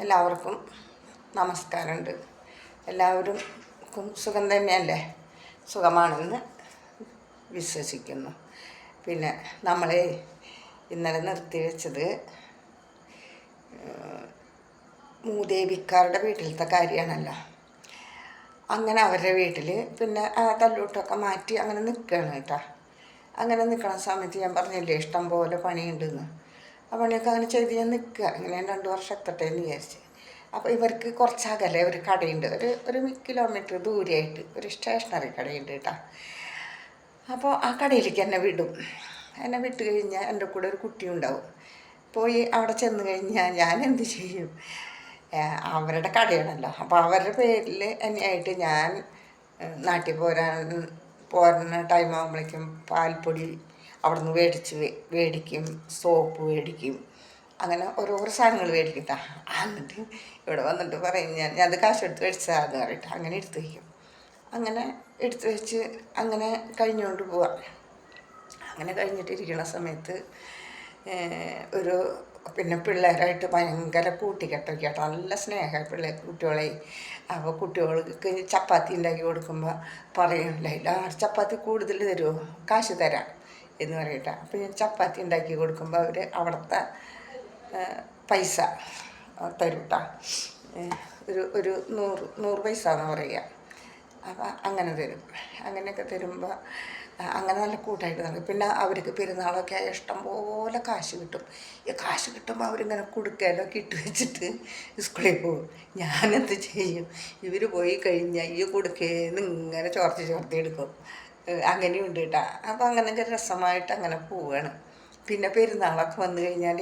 എല്ലാവർക്കും നമസ്കാരമുണ്ട്. എല്ലാവരും സുഖം തന്നെയല്ലേ? സുഖമാണെന്ന് വിശ്വസിക്കുന്നു. പിന്നെ നമ്മൾ ഇന്നലെ നിർത്തിവെച്ചത് മൂദേവിക്കാരുടെ വീട്ടിലത്തെ കാര്യമാണല്ലോ. അങ്ങനെ അവരുടെ വീട്ടിൽ പിന്നെ തല്ലൂട്ടൊക്കെ മാറ്റി അങ്ങനെ നിൽക്കുകയാണ് കേട്ടോ. അങ്ങനെ നിൽക്കുന്ന സമയത്ത് ഞാൻ പറഞ്ഞില്ലേ ഇഷ്ടം പോലെ പണിയുണ്ടെന്ന്. ആ പണിയൊക്കെ അങ്ങനെ ചെയ്ത് ഞാൻ നിൽക്കുക. ഇങ്ങനെ 2 വർഷം എത്തട്ടെ എന്ന് വിചാരിച്ച്. അപ്പോൾ ഇവർക്ക് കുറച്ചകലെ ഒരു കടയുണ്ട്, ഒരു കിലോമീറ്റർ ദൂരെയായിട്ട് ഒരു സ്റ്റേഷനറി കടയുണ്ട് കേട്ടോ. അപ്പോൾ ആ കടയിലേക്ക് എന്നെ വിടും. എന്നെ വിട്ട് കഴിഞ്ഞാൽ എൻ്റെ കൂടെ ഒരു കുട്ടി ഉണ്ടാവും. പോയി അവിടെ ചെന്ന് കഴിഞ്ഞാൽ ഞാൻ എന്ത് ചെയ്യും? അവരുടെ കടയാണല്ലോ. അപ്പോൾ അവരുടെ പേരിൽ എന്നെയായിട്ട് ഞാൻ നാട്ടിൽ പോരുന്ന ടൈം ആകുമ്പോഴേക്കും പാൽപ്പൊടി അവിടെ നിന്ന് മേടിക്കും, സോപ്പ് മേടിക്കും, അങ്ങനെ ഓരോരോ സാധനങ്ങൾ മേടിക്കട്ടാ. എന്നിട്ട് ഇവിടെ വന്നിട്ട് പറയും ഞാൻ അത് കാശ് എടുത്ത് മേടിച്ചതാന്ന് പറഞ്ഞിട്ട് അങ്ങനെ എടുത്ത് വയ്ക്കും. അങ്ങനെ എടുത്ത് വെച്ച് അങ്ങനെ കഴിഞ്ഞുകൊണ്ട് പോവാം. അങ്ങനെ കഴിഞ്ഞിട്ടിരിക്കുന്ന സമയത്ത് പിന്നെ പിള്ളേരായിട്ട് ഭയങ്കര കൂട്ടിക്കെട്ടൊക്കെ കേട്ടോ. നല്ല സ്നേഹം കുട്ടികളെ. അപ്പോൾ കുട്ടികൾക്ക് ചപ്പാത്തി ഉണ്ടാക്കി കൊടുക്കുമ്പോൾ പറയണില്ല, ചപ്പാത്തി കൂടുതൽ തരുമോ, കാശ് തരാം എന്ന് പറയട്ടെ. അപ്പോൾ ഞാൻ ചപ്പാത്തി ഉണ്ടാക്കി കൊടുക്കുമ്പോൾ അവർ അവിടുത്തെ പൈസ തരും കേട്ടോ. ഒരു 100 പൈസ എന്ന് പറയുക. അപ്പം അങ്ങനെ തരും. അങ്ങനെയൊക്കെ തരുമ്പോൾ അങ്ങനെ നല്ല കൂട്ടായിട്ട് നടക്കും. പിന്നെ അവർക്ക് പെരുന്നാളൊക്കെ ഇഷ്ടം പോലെ കാശ് കിട്ടും. ഈ കാശ് കിട്ടുമ്പോൾ അവരിങ്ങനെ കൊടുക്കലൊക്കെ ഇട്ട് വെച്ചിട്ട് സ്കൂളിൽ പോകും. ഞാനെന്ത് ചെയ്യും? ഇവർ പോയി കഴിഞ്ഞാൽ ഈ കൊടുക്കേന്ന് ഇങ്ങനെ ചോർത്തി എടുക്കും. അങ്ങനെയുണ്ട് കേട്ടോ. അപ്പം അങ്ങനെയൊക്കെ രസമായിട്ട് അങ്ങനെ പോവുകയാണ്. പിന്നെ പെരുന്നാളൊക്കെ വന്നു കഴിഞ്ഞാൽ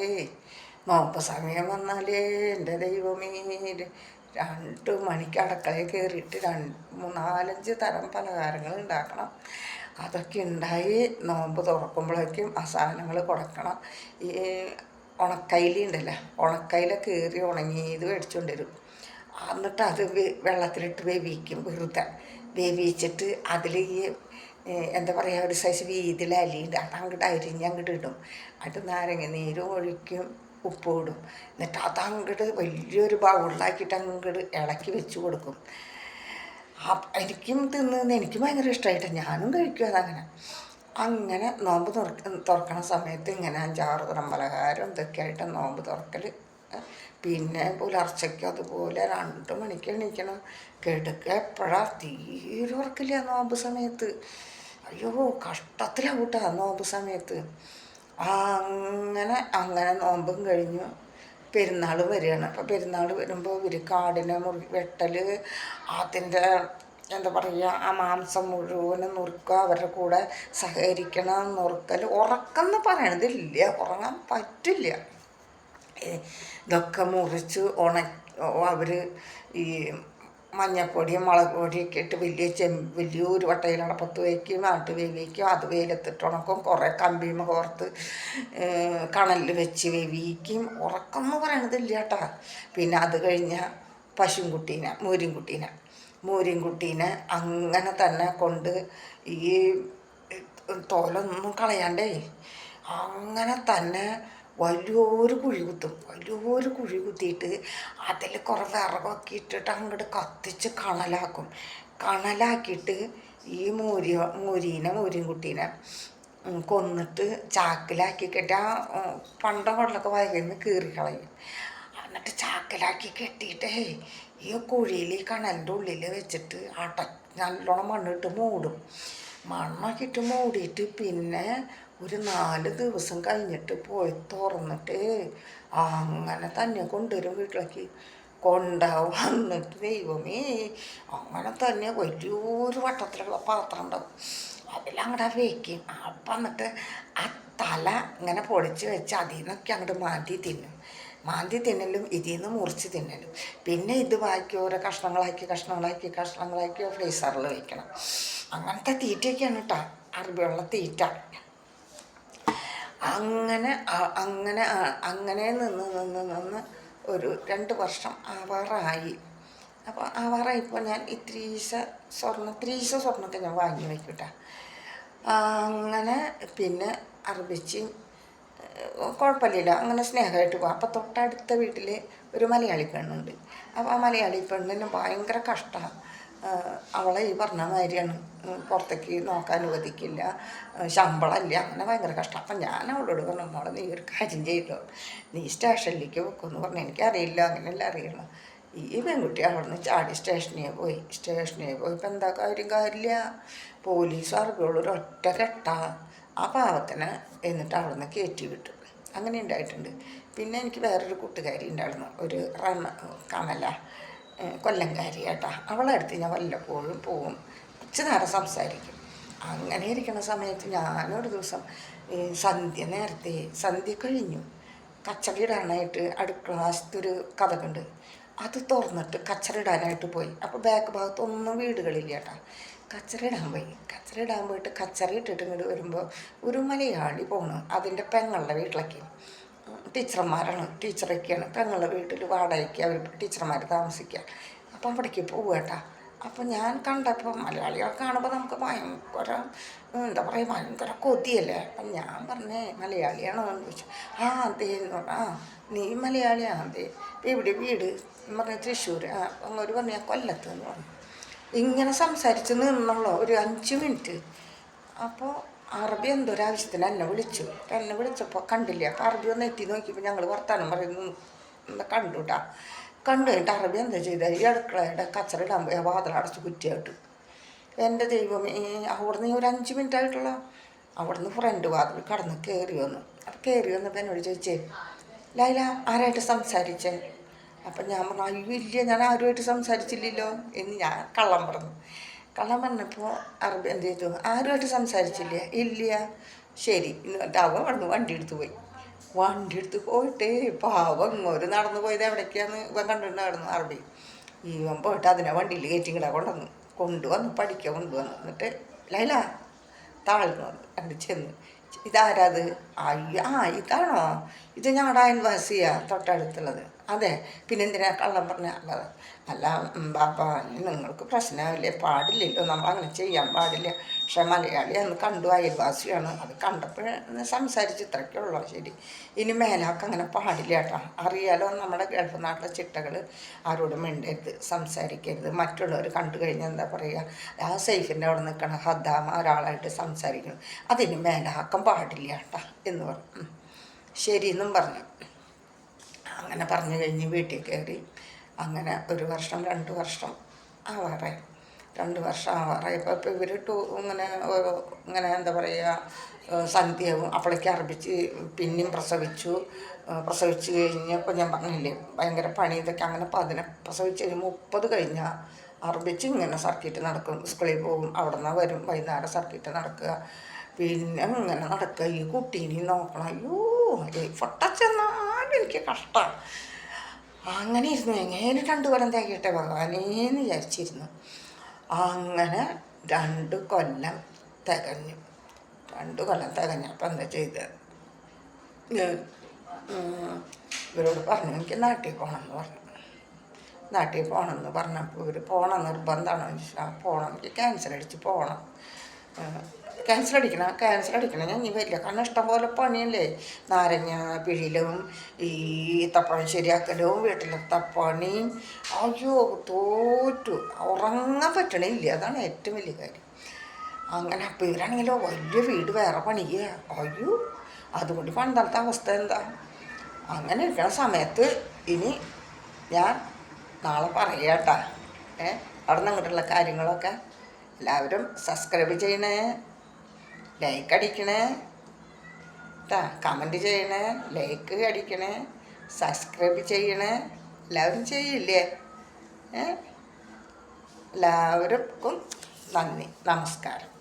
നോമ്പ് സമയം വന്നാലേ എൻ്റെ ദൈവമേ, 2 മണിക്ക് അടുക്കളയിൽ കയറിയിട്ട് 4-5 തരം പലഹാരങ്ങൾ ഉണ്ടാക്കണം. അതൊക്കെ ഉണ്ടായി നോമ്പ് തുറക്കുമ്പോഴേക്കും ആ സാധനങ്ങൾ കൊടുക്കണം. ഈ ഉണക്കയില ഉണ്ടല്ലോ, ഉണക്കയില കയറി ഉണങ്ങിയത് മേടിച്ചുകൊണ്ട് വരും. എന്നിട്ട് അത് വെള്ളത്തിലിട്ട് വേവിക്കും. വെറുതെ വേവിച്ചിട്ട് അതിൽ ഈ എന്താ പറയുക, ഒരു സൈസ് വീതിയിൽ അലിയുണ്ട്. അതങ്ങോട്ട് അരിഞ്ഞങ്ങോട്ട് ഇടും. അത് നാരങ്ങ നീരും ഒഴിക്കും, ഉപ്പ് ഇടും. എന്നിട്ട് അതങ്ങോട്ട് വലിയൊരു ബൗളിലാക്കിയിട്ട് അങ്ങോട്ട് ഇളക്കി വെച്ച് കൊടുക്കും. എനിക്കും എനിക്ക് ഭയങ്കര ഇഷ്ടമായിട്ട് ഞാനും കഴിക്കും അതങ്ങനെ. അങ്ങനെ നോമ്പ് തുറക്കണ സമയത്ത് ഇങ്ങനെ 5-6 തരം പലഹാരം ഇതൊക്കെയായിട്ട് നോമ്പ് തുറക്കൽ. പിന്നെ പുലർച്ചയ്ക്ക് അതുപോലെ 2 മണിക്ക് എണീക്കണം. കിടക്കുക എപ്പോഴാണ് തീരെ ഉറക്കില്ല നോമ്പ് സമയത്ത്. അയ്യോ കഷ്ടത്തിലാണ് കൂട്ടാ നോമ്പ് സമയത്ത്. അങ്ങനെ നോമ്പും കഴിഞ്ഞു. പെരുന്നാൾ വരികയാണ്. അപ്പോൾ പെരുന്നാൾ വരുമ്പോൾ ഇവർ കാടിനെ വെട്ടൽ, അതിൻ്റെ എന്താ പറയുക, ആ മാംസം മുഴുവനും നുറുക്കുക, അവരുടെ കൂടെ സഹകരിക്കണം, നുറുക്കൽ. ഉറക്കം പറയണതില്ല, ഉറങ്ങാൻ പറ്റില്ല. ഇതൊക്കെ മുറിച്ച് അവർ ഈ മഞ്ഞപ്പൊടിയും മുളക് പൊടിയൊക്കെ ഇട്ട് വലിയൊരു വട്ടയിൽ അടപ്പത്ത് വയ്ക്കും, വേവിക്കും. അത് വെയിലത്തിട്ട് ഉണക്കും. കുറേ കമ്പിമ കോർത്ത് കണലിൽ വെച്ച് വേവിക്കും. ഉറക്കം എന്ന് പറയണതില്ല കേട്ടോ. പിന്നെ അത് കഴിഞ്ഞാൽ മൂരിൻകുട്ടീനെ അങ്ങനെ തന്നെ കൊണ്ട് ഈ തോലൊന്നും കളയാണ്ടേ അങ്ങനെ തന്നെ വലിയൊരു കുഴി കുത്തിയിട്ട് അതിൽ കുറേ വിറകൊക്കെ ഇട്ടിട്ട് അങ്ങോട്ട് കത്തിച്ച് കണലാക്കിയിട്ട് ഈ മൂരിൻകുട്ടീനെ കൊന്നിട്ട് ചാക്കിലാക്കി കെട്ടി, ആ പണ്ടങ്ങളിലൊക്കെ വയലിൽ കീറിക്കളയും. എന്നിട്ട് ചാക്കിലാക്കി കെട്ടിയിട്ടേ ഈ കുഴിയിൽ ഈ കണലിൻ്റെ ഉള്ളിൽ വെച്ചിട്ട് നല്ലോണം മണ്ണിട്ട് മൂടും. മണ്ണൊക്കെ മൂടിയിട്ട് പിന്നെ ഒരു 4 ദിവസം കഴിഞ്ഞിട്ട് പോയി തുറന്നിട്ട് അങ്ങനെ തന്നെ കൊണ്ടുവരും വീട്ടിലേക്ക്. വന്നിട്ട് ദൈവമേ, അങ്ങനെ തന്നെ വലിയൊരു വട്ടത്തിലുള്ള പാത്രം ഉണ്ടാവും, അതിലങ്ങോട്ട് വയ്ക്കും. അപ്പം എന്നിട്ട് ആ തല ഇങ്ങനെ പൊളിച്ച് വെച്ച് അതിൽ നിന്നൊക്കെ അങ്ങോട്ട് മാന്തി തിന്നലും ഇതിൽ നിന്ന് മുറിച്ച് തിന്നലും. പിന്നെ ഇത് ബാക്കി ഓരോ കഷ്ണങ്ങളാക്കി ഫ്രീസറിൽ വയ്ക്കണം. അങ്ങനത്തെ തീറ്റയൊക്കെയാണ് കേട്ടോ, അറബിയുള്ള തീറ്റ. അങ്ങനെ നിന്ന് ഒരു 2 വർഷം ആവാറായി. അപ്പോൾ ആവാറായിപ്പോൾ ഞാൻ ഇത്തിരീശ സ്വർണ്ണമൊക്കെ ഞാൻ വാങ്ങി വയ്ക്കും കേട്ടോ. അങ്ങനെ പിന്നെ അറബിച്ചും കുഴപ്പമില്ല, അങ്ങനെ സ്നേഹമായിട്ട് പോകും. അപ്പോൾ തൊട്ടടുത്ത വീട്ടിൽ ഒരു മലയാളി പെണ്ണുണ്ട്. അപ്പോൾ ആ മലയാളി പെണ്ണിന് ഭയങ്കര കഷ്ടമാണ്. അവളെ ഈ പറഞ്ഞ മാതിരിയാണ്, പുറത്തേക്ക് നോക്കാൻ അനുവദിക്കില്ല, ശമ്പളമില്ല, അങ്ങനെ ഭയങ്കര കഷ്ടം. അപ്പം ഞാൻ അവളോട് പറഞ്ഞു, മോളെ നീ ഒരു കാര്യം ചെയ്തോ, നീ സ്റ്റേഷനിലേക്ക് വെക്കുമെന്ന് പറഞ്ഞു. എനിക്കറിയില്ല, അങ്ങനെയല്ല അറിയുള്ളൂ. ഈ പെൺകുട്ടി അവിടെ നിന്ന് ചാടി സ്റ്റേഷനിൽ പോയി. ഇപ്പം എന്താ കാര്യമില്ല, പോലീസ് അറിവുള്ളൊരു ഒറ്റ കെട്ടാ ആ പാവത്തിന്. എന്നിട്ട് അവിടെ നിന്ന് കയറ്റി വിട്ടു. അങ്ങനെ ഉണ്ടായിട്ടുണ്ട്. പിന്നെ എനിക്ക് വേറൊരു കൂട്ടുകാരി ഉണ്ടായിരുന്നു, ഒരു കമല, കൊല്ലംകാരി കേട്ടാ. അവളെ അടുത്ത് ഞാൻ വല്ലപ്പോഴും പോവും, കുറച്ച് നേരം സംസാരിക്കും. അങ്ങനെ ഇരിക്കുന്ന സമയത്ത് ഞാനൊരു ദിവസം സന്ധ്യ കഴിഞ്ഞു, കച്ചറ ഇടാനായിട്ട് അടുക്കള വശത്തൊരു കതകുണ്ട്, അത് തുറന്നിട്ട് കച്ചറ ഇടാനായിട്ട് പോയി. അപ്പോൾ ബാക്ക് ഭാഗത്തൊന്നും വീടുകളില്ല കേട്ടാ. കച്ചറ ഇടാൻ പോയിട്ട് കച്ചറ ഇട്ടിട്ട് ഇങ്ങോട്ട് വരുമ്പോൾ ഒരു മലയാളി പോകണം അതിൻ്റെ പെങ്ങളുടെ വീട്ടിലേക്ക്. ടീച്ചറൊക്കെയാണ്, പെങ്ങളുടെ വീട്ടിൽ വാടകയ്ക്ക് അവർ ടീച്ചർമാർ താമസിക്കുക. അപ്പോൾ അവിടേക്ക് പോകുക കേട്ടാ. അപ്പോൾ ഞാൻ കണ്ടപ്പോൾ മലയാളികളെ കാണുമ്പോൾ നമുക്ക് ഭയങ്കര എന്താ പറയുക, ഭയങ്കര കൊതിയല്ലേ. അപ്പം ഞാൻ പറഞ്ഞേ മലയാളിയാണോ എന്ന് ചോദിച്ചു. ആ അതെ എന്ന് പറഞ്ഞു. ആ നീ മലയാളിയാണ്, അതെ. എവിടെ വീട് എന്ന് പറഞ്ഞാൽ തൃശ്ശൂർ. അങ്ങോട്ട് പറഞ്ഞാൽ കൊല്ലത്ത് എന്ന് പറഞ്ഞു. ഇങ്ങനെ സംസാരിച്ച് നിന്നുള്ളൂ ഒരു 5 മിനിറ്റ്. അപ്പോൾ അറബി എന്തൊരാവശ്യത്തിന് എന്നെ വിളിച്ചപ്പോൾ കണ്ടില്ല. അപ്പോൾ അറബി ഒന്ന് എത്തി നോക്കിയപ്പോൾ ഞങ്ങൾ വർത്താനം പറയുന്നു കണ്ടു കേട്ടാ. കണ്ടു കഴിഞ്ഞിട്ട് അറബി എന്താ ചെയ്താൽ ഈ അടുക്കളയുടെ കച്ചറ ഇടാൻ പോയി വാതിലടച്ച് കുറ്റിയായിട്ട്. എൻ്റെ ദൈവമേ, അവിടുന്ന് ഒരു 5 മിനിറ്റ് ആയിട്ടുള്ള അവിടുന്ന് ഫ്രണ്ട് വാതിൽ കടന്ന് കയറി വന്നു. അപ്പോൾ കയറി വന്നപ്പോൾ എന്നോട് ചോദിച്ചേ, ലൈല ആരായിട്ട് സംസാരിച്ചേ? അപ്പം ഞാൻ പറഞ്ഞു, അയ്യോ ഇല്ല, ഞാൻ ആരുമായിട്ട് സംസാരിച്ചില്ലല്ലോ എന്ന് ഞാൻ കള്ളം പറഞ്ഞപ്പോൾ അറബി എന്ത് ചെയ്തു, ആരുമായിട്ട് സംസാരിച്ചില്ല? ഇല്ല. ശരി. എന്നിട്ട് അവൻ അവിടുന്ന് വണ്ടി എടുത്ത് പോയിട്ട് പാവം ഒരു നടന്നു പോയത് എവിടേക്കാന്ന് ഇവൻ കണ്ടിട്ടുണ്ടായിരുന്നു അറബി. ഇവൻ പോയിട്ട് അതിനെ വണ്ടിയിൽ കയറ്റിങ്ങടാ കൊണ്ടുവന്ന് കൊണ്ടുവന്നു. എന്നിട്ട് ലൈല താഴ്ന്നു വന്നു കണ്ട് ചെന്ന്, ഇതാരാത്? അയ്യോ, ഇതാണോ? ഇത് ഞങ്ങളുടെ അയൽവാസിയാണ് തൊട്ടടുത്തുള്ളത്. അതെ, പിന്നെ എന്തിനാ കള്ളം പറഞ്ഞ? അല്ല ബാബ, നിങ്ങൾക്ക് പ്രശ്നമില്ലേ, പാടില്ലല്ലോ, നമ്മളങ്ങനെ ചെയ്യാൻ പാടില്ല. പക്ഷെ മലയാളി അന്ന് കണ്ടു, അയൽവാസിയാണ്, അത് കണ്ടപ്പോൾ സംസാരിച്ച് ഇത്രയ്ക്കേ ഉള്ളൂ. ശരി, ഇനി മേലാക്ക് അങ്ങനെ പാടില്ല കേട്ടോ. അറിയാലോ നമ്മുടെ ഗൾഫ് നാട്ടിലെ ചിട്ടകൾ, ആരോടും മിണ്ടരുത്, സംസാരിക്കരുത്. മറ്റുള്ളവർ കണ്ടു കഴിഞ്ഞാൽ എന്താ പറയുക, ആ സേഫിൻ്റെ അവിടെ നിൽക്കണം ഹദ്ദാമ ഒരാളായിട്ട് സംസാരിക്കണം, അതിന് മേലാക്കം പാടില്ല കേട്ടോ എന്ന് പറഞ്ഞു. ശരി എന്നും പറഞ്ഞു. അങ്ങനെ പറഞ്ഞു കഴിഞ്ഞ് വീട്ടിൽ കയറി. അങ്ങനെ 1 വർഷം 2 വർഷം ആവാറായി. 2 വർഷം ആവാറായപ്പോൾ ഇപ്പോൾ ഇവർ ഇങ്ങനെ എന്താ പറയുക, സന്ധ്യയാവും. അപ്പോഴേക്ക് അറബിച്ച് പിന്നെയും പ്രസവിച്ച് കഴിഞ്ഞപ്പോൾ ഞാൻ പറഞ്ഞില്ലേ ഭയങ്കര പണി ഇതൊക്കെ. അങ്ങനെ പ്രസവിച്ച് കഴിഞ്ഞ് 30 കഴിഞ്ഞാൽ അറബിച്ച് ഇങ്ങനെ സർക്കിട്ട് നടക്കും. സ്കൂളിൽ പോകും, അവിടെ നിന്ന് വരും, വൈകുന്നേരം സർക്കിട്ട് നടക്കുക. പിന്നെ ഇങ്ങനെ നടക്കുക, ഈ കുട്ടീനെയും നോക്കണം. അയ്യോ പൊട്ടച്ചെന്നാലും എനിക്ക് കഷ്ടമാണ്. അങ്ങനെ ഇരുന്നു. എങ്ങനെ 2 കൊല്ലം തികയട്ടെ ഭഗവാനേന്ന് വിചാരിച്ചിരുന്നു. അങ്ങനെ 2 കൊല്ലം തികഞ്ഞു. 2 കൊല്ലം തികഞ്ഞപ്പോൾ എന്താ ചെയ്തത്, ഇവരോട് പറഞ്ഞു എനിക്ക് നാട്ടിൽ പോകണമെന്ന് പറഞ്ഞപ്പോൾ ഇവർ പോകണം നിർബന്ധമാണോ ചോദിച്ചാൽ പോകണം, എനിക്ക് ക്യാൻസർ അടിച്ച് പോകണം. ക്യാൻസർ അടിക്കണം ഞാൻ ഇനി വരില്ല, കാരണം ഇഷ്ടംപോലെ പണിയല്ലേ. നാരങ്ങ പിഴിയിലും ഈ തപ്പഴം ശരിയാക്കലും വീട്ടിലത്തെ പണിയും. അയ്യോ തോറ്റു, ഉറങ്ങാൻ പറ്റണില്ല, അതാണ് ഏറ്റവും വലിയ കാര്യം. അങ്ങനെ അപ്പോൾ ഇവരാണെങ്കിലോ വലിയ വീട് വേറെ പണിയുക. അയ്യോ അതുകൊണ്ട് പണ്ടത്തെ അവസ്ഥ എന്താ. അങ്ങനെ ഇരിക്കണ സമയത്ത് ഇനി ഞാൻ നാളെ പറയാട്ടാ. അവിടെ നിന്ന് അങ്ങോട്ടുള്ള കാര്യങ്ങളൊക്കെ എല്ലാവരും സബ്സ്ക്രൈബ് ചെയ്യണേ, ലൈക്ക് അടിക്കണേ കേട്ടാ, കമൻറ്റ് ചെയ്യണേ, ലൈക്ക് അടിക്കണേ, സബ്സ്ക്രൈബ് ചെയ്യണേ. എല്ലാവരും ചെയ്യില്ലേ? എല്ലാവർക്കും നന്ദി, നമസ്കാരം.